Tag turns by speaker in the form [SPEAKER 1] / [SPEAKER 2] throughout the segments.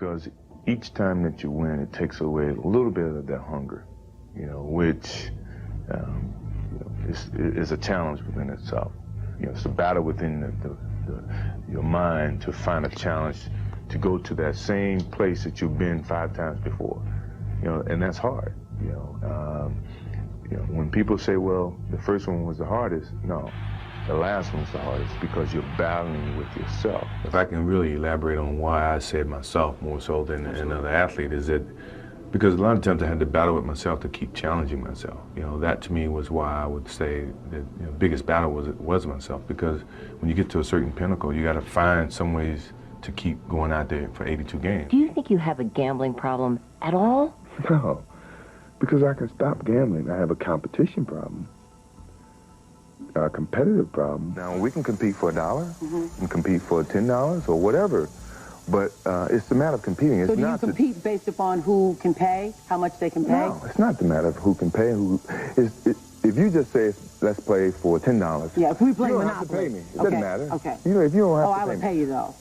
[SPEAKER 1] because each time that you win, it takes away a little bit of that hunger, which is a challenge within itself. It's a battle within your mind to find a challenge to go to that same place that you've been 5 times before, and that's hard. When people say, well, the first one was the hardest, no, the last one's the hardest because you're battling with yourself.
[SPEAKER 2] If I can really elaborate on why I said myself more so than another athlete, is that because a lot of times I had to battle with myself to keep challenging myself. That to me was why I would say that the biggest battle was myself, because when you get to a certain pinnacle, you got to find some ways to keep going out there for 82 games.
[SPEAKER 3] Do you think you have a gambling problem at all?
[SPEAKER 1] No, because I can stop gambling. I have a competition problem, a competitive problem. Now, we can compete for $1, we can compete for $10 or whatever, but it's the matter of competing. It's
[SPEAKER 4] so do you compete based upon who can pay, how much they can pay?
[SPEAKER 1] No, it's not the matter of who can pay. If you just say, let's play for $10.
[SPEAKER 4] Yeah, if we play
[SPEAKER 1] you don't
[SPEAKER 4] Monopoly.
[SPEAKER 1] Have to pay me. It
[SPEAKER 4] okay.
[SPEAKER 1] doesn't matter.
[SPEAKER 4] Okay.
[SPEAKER 1] If you don't have to pay me.
[SPEAKER 4] I would pay you, though.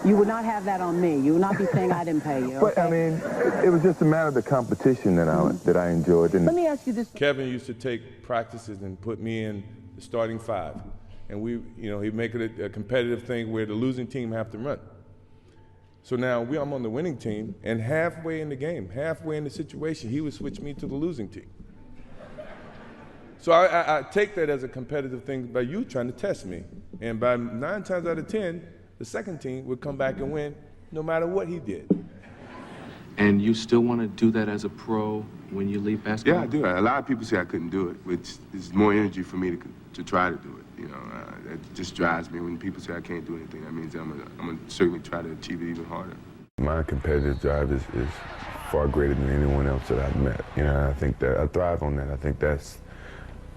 [SPEAKER 4] You would not have that on me. You would not be saying I didn't pay you.
[SPEAKER 1] But, I mean, it was just a matter of the competition that I enjoyed.
[SPEAKER 4] Let me ask you this.
[SPEAKER 2] Kevin used to take practices and put me in the starting 5. And he'd make it a competitive thing where the losing team have to run. So now I'm on the winning team, and halfway in the game, halfway in the situation, he would switch me to the losing team. So I take that as a competitive thing by you trying to test me. And by 9 times out of 10, the second team would come back and win no matter what he did.
[SPEAKER 5] And you still want to do that as a pro when you leave basketball?
[SPEAKER 6] Yeah, I do. A lot of people say I couldn't do it, which is more energy for me to try to do it. It just drives me when people say I can't do anything. That means I'm gonna certainly try to achieve it even harder.
[SPEAKER 1] My competitive drive is far greater than anyone else that I've met. I think that I thrive on that. I think that's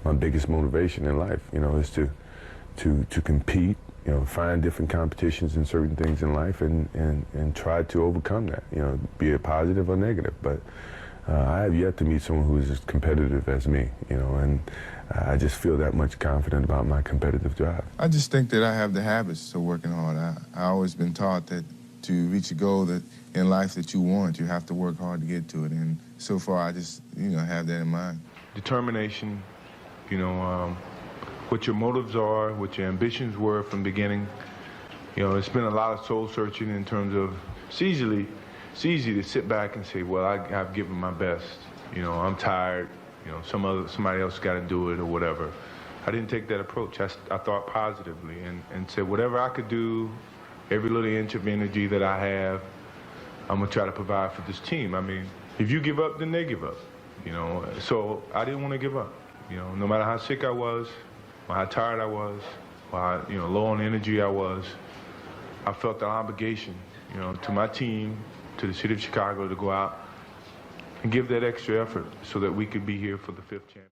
[SPEAKER 1] my biggest motivation in life. Is to compete. Find different competitions in certain things in life and try to overcome that. Be it positive or negative. But I have yet to meet someone who is as competitive as me. And I just feel that much confident about my competitive drive.
[SPEAKER 7] I just think that I have the habits of working hard. I always been taught that to reach a goal that in life that you want, you have to work hard to get to it. And so far, I just have that in mind.
[SPEAKER 1] Determination. What your motives are, what your ambitions were from the beginning. It's been a lot of soul searching in terms of it's easy to sit back and say, well, I've given my best. I'm tired. Somebody else got to do it or whatever. I didn't take that approach. I thought positively and said whatever I could do, every little inch of energy that I have, I'm gonna try to provide for this team. I mean, if you give up, then they give up. So I didn't want to give up. No matter how sick I was, or how tired I was, or how low on energy I was, I felt an obligation, to my team, to the city of Chicago, to go out and give that extra effort so that we could be here for the 5th championship.